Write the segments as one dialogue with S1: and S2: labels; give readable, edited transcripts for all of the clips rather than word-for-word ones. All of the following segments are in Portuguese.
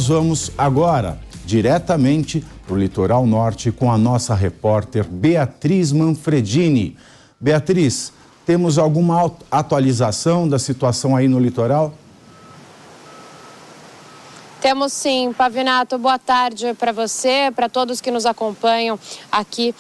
S1: vamos agora diretamente para o litoral norte com a nossa repórter Beatriz Manfredini. Beatriz, temos alguma atualização da situação aí no litoral?
S2: Temos sim, Pavinato. Boa tarde para você, para todos que nos acompanham aqui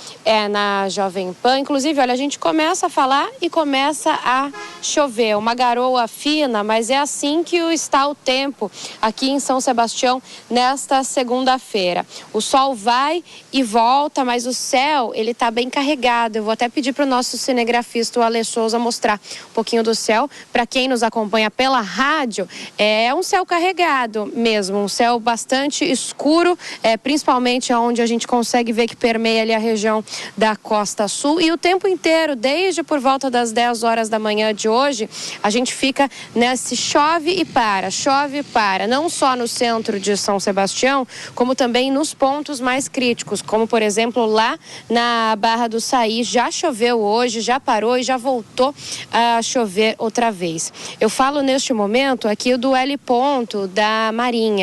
S2: na Jovem Pan. Inclusive, olha, a gente começa a falar e começa a chover. Uma garoa fina, mas é assim que está o tempo aqui em São Sebastião nesta segunda-feira. O sol vai e volta, mas o céu, ele está bem carregado. Eu vou até pedir para o nosso cinegrafista, o Ale Souza, mostrar um pouquinho do céu. Para quem nos acompanha pela rádio, é um céu carregado mesmo. Um céu bastante escuro, principalmente onde a gente consegue ver que permeia ali a região da Costa Sul. E o tempo inteiro, desde por volta das 10 horas da manhã de hoje, a gente fica nesse chove e para, não só no centro de São Sebastião, como também nos pontos mais críticos, como por exemplo lá na Barra do Saí. Já choveu hoje, já parou e já voltou a chover outra vez. Eu falo neste momento aqui do L ponto da Marinha.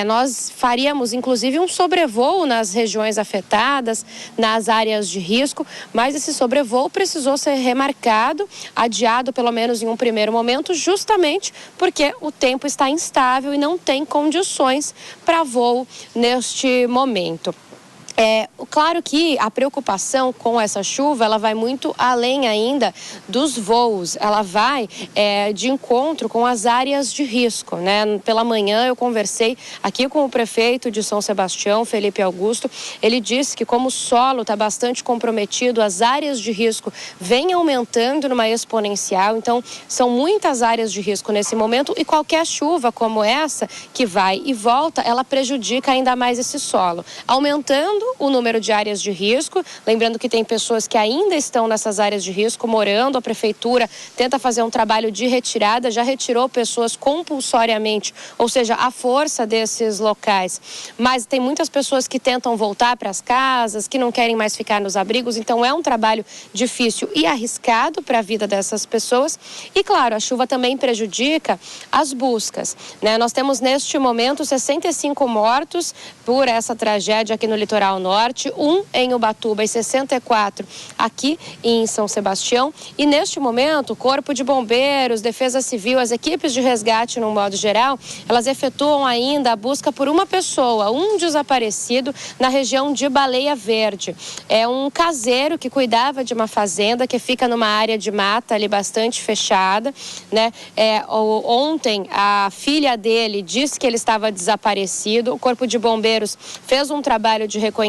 S2: Nós faríamos inclusive um sobrevoo nas regiões afetadas, nas áreas de risco, mas esse sobrevoo precisou ser remarcado, adiado pelo menos em um primeiro momento, justamente porque o tempo está instável e não tem condições para voo neste momento. Claro que a preocupação com essa chuva, ela vai muito além ainda dos voos. Ela vai de encontro com as áreas de risco, né? Pela manhã eu conversei aqui com o prefeito de São Sebastião, Felipe Augusto. Ele disse que como o solo está bastante comprometido, as áreas de risco vêm aumentando numa exponencial. Então, são muitas áreas de risco nesse momento e qualquer chuva como essa, que vai e volta, ela prejudica ainda mais esse solo, aumentando o número de áreas de risco. Lembrando que tem pessoas que ainda estão nessas áreas de risco morando. A prefeitura tenta fazer um trabalho de retirada, já retirou pessoas compulsoriamente, ou seja, à força desses locais. Mas tem muitas pessoas que tentam voltar para as casas, que não querem mais ficar nos abrigos. Então é um trabalho difícil e arriscado para a vida dessas pessoas. E claro, a chuva também prejudica as buscas, né? Nós temos neste momento 65 mortos por essa tragédia aqui no litoral norte, 1 em Ubatuba e 64 aqui em São Sebastião. E neste momento, o Corpo de Bombeiros, Defesa Civil, as equipes de resgate no modo geral, elas efetuam ainda a busca por uma pessoa, um desaparecido na região de Baleia Verde. É um caseiro que cuidava de uma fazenda que fica numa área de mata ali bastante fechada, né? Ontem a filha dele disse que ele estava desaparecido. O Corpo de Bombeiros fez um trabalho de reconhecimento,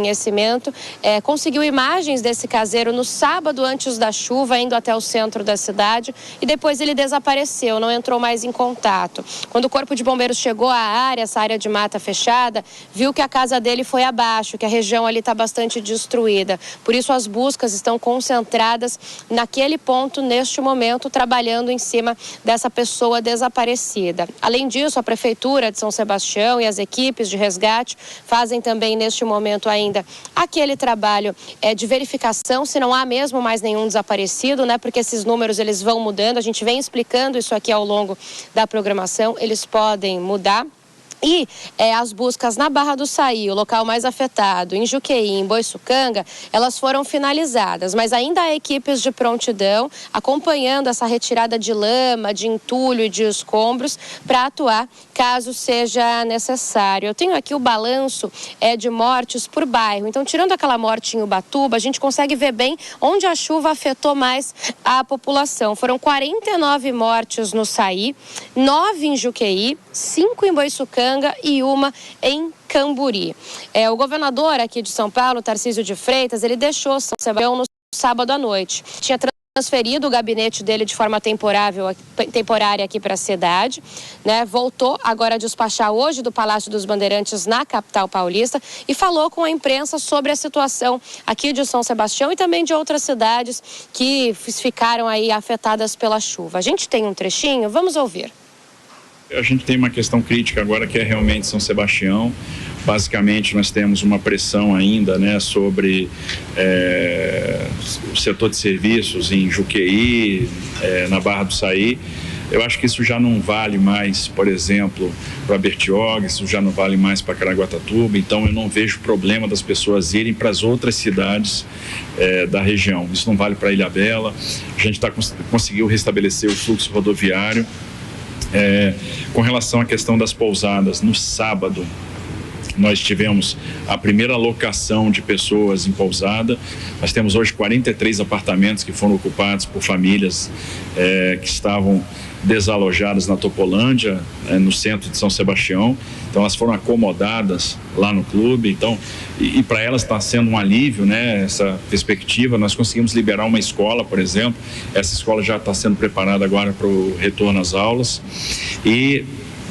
S2: conseguiu imagens desse caseiro no sábado antes da chuva, indo até o centro da cidade, e depois ele desapareceu, não entrou mais em contato. Quando o Corpo de Bombeiros chegou à área, essa área de mata fechada, viu que a casa dele foi abaixo, que a região ali está bastante destruída. Por isso as buscas estão concentradas naquele ponto, neste momento, trabalhando em cima dessa pessoa desaparecida. Além disso, a Prefeitura de São Sebastião e as equipes de resgate fazem também neste momento ainda aquele trabalho de verificação se não há mesmo mais nenhum desaparecido, né? Porque esses números eles vão mudando, a gente vem explicando isso aqui ao longo da programação, eles podem mudar. E as buscas na Barra do Saí, o local mais afetado, em Juqueí, em Boiçucanga, elas foram finalizadas, mas ainda há equipes de prontidão acompanhando essa retirada de lama, de entulho e de escombros para atuar caso seja necessário. Eu tenho aqui o balanço de mortes por bairro. Então, tirando aquela morte em Ubatuba, a gente consegue ver bem onde a chuva afetou mais a população. Foram 49 mortes no Saí, 9 em Juqueí, 5 em Boiçucanga e 1 em Camburi. O governador aqui de São Paulo, Tarcísio de Freitas, ele deixou São Sebastião no sábado à noite. Tinha transferido o gabinete dele de forma temporária aqui para a cidade, né? Voltou agora a despachar hoje do Palácio dos Bandeirantes na capital paulista e falou com a imprensa sobre a situação aqui de São Sebastião e também de outras cidades que ficaram aí afetadas pela chuva. A gente tem um trechinho, vamos ouvir.
S3: A gente tem uma questão crítica agora que é realmente São Sebastião. Basicamente nós temos uma pressão ainda, né, sobre o setor de serviços em Juqueí, na Barra do Saí. Eu acho que isso já não vale mais, por exemplo, para Bertioga, isso já não vale mais para Caraguatatuba, então eu não vejo problema das pessoas irem para as outras cidades da região. Isso não vale para Ilhabela. A gente conseguiu restabelecer o fluxo rodoviário. Com relação à questão das pousadas, no sábado nós tivemos a primeira alocação de pessoas em pousada. Nós temos hoje 43 apartamentos que foram ocupados por famílias que estavam desalojadas na Topolândia, no centro de São Sebastião. Então elas foram acomodadas lá no clube. Então, e para elas está sendo um alívio, né, essa perspectiva. Nós conseguimos liberar uma escola, por exemplo. Essa escola já está sendo preparada agora para o retorno às aulas. E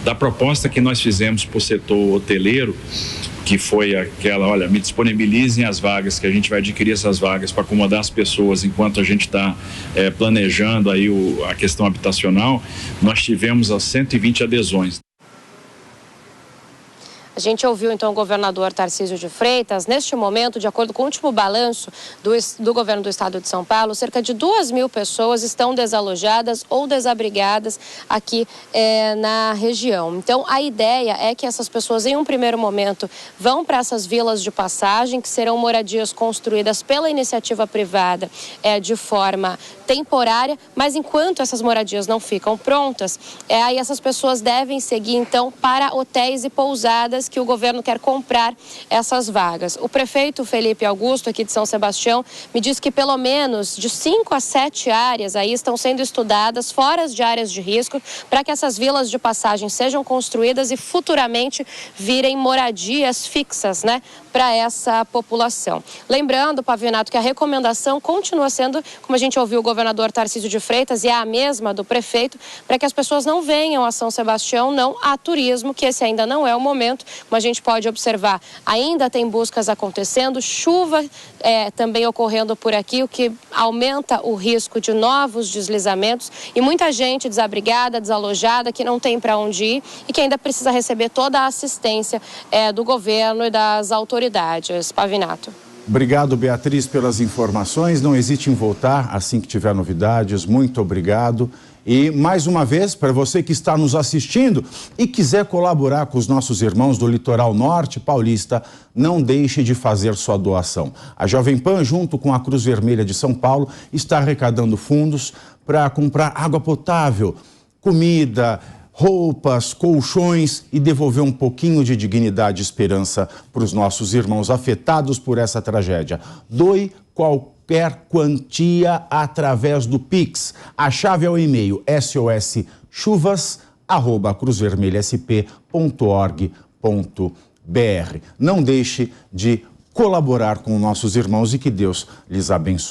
S3: da proposta que nós fizemos para o setor hoteleiro, que foi aquela, olha, me disponibilizem as vagas, que a gente vai adquirir essas vagas para acomodar as pessoas enquanto a gente está planejando aí a questão habitacional, nós tivemos as 120 adesões.
S2: A gente ouviu, então, o governador Tarcísio de Freitas. Neste momento, de acordo com o último balanço do governo do estado de São Paulo, cerca de 2.000 pessoas estão desalojadas ou desabrigadas aqui na região. Então, a ideia é que essas pessoas, em um primeiro momento, vão para essas vilas de passagem, que serão moradias construídas pela iniciativa privada de forma temporária, mas enquanto essas moradias não ficam prontas, aí essas pessoas devem seguir, então, para hotéis e pousadas que o governo quer comprar essas vagas. O prefeito Felipe Augusto, aqui de São Sebastião, me disse que pelo menos de 5 a 7 áreas aí estão sendo estudadas, fora de áreas de risco, para que essas vilas de passagem sejam construídas e futuramente virem moradias fixas, né, para essa população. Lembrando, Pavinato, que a recomendação continua sendo, como a gente ouviu o governador Tarcísio de Freitas, e é a mesma do prefeito, para que as pessoas não venham a São Sebastião, não a turismo, que esse ainda não é o momento. Como a gente pode observar, ainda tem buscas acontecendo, chuva também ocorrendo por aqui, o que aumenta o risco de novos deslizamentos e muita gente desabrigada, desalojada, que não tem para onde ir e que ainda precisa receber toda a assistência do governo e das autoridades. Pavinato.
S1: Obrigado, Beatriz, pelas informações. Não hesite em voltar assim que tiver novidades. Muito obrigado. E, mais uma vez, para você que está nos assistindo e quiser colaborar com os nossos irmãos do Litoral Norte Paulista, não deixe de fazer sua doação. A Jovem Pan, junto com a Cruz Vermelha de São Paulo, está arrecadando fundos para comprar água potável, comida, roupas, colchões e devolver um pouquinho de dignidade e esperança para os nossos irmãos afetados por essa tragédia. Doe qualquer quantia através do Pix. A chave é o e-mail soschuvas@cruzvermelhasp.org.br. Não deixe de colaborar com nossos irmãos e que Deus lhes abençoe.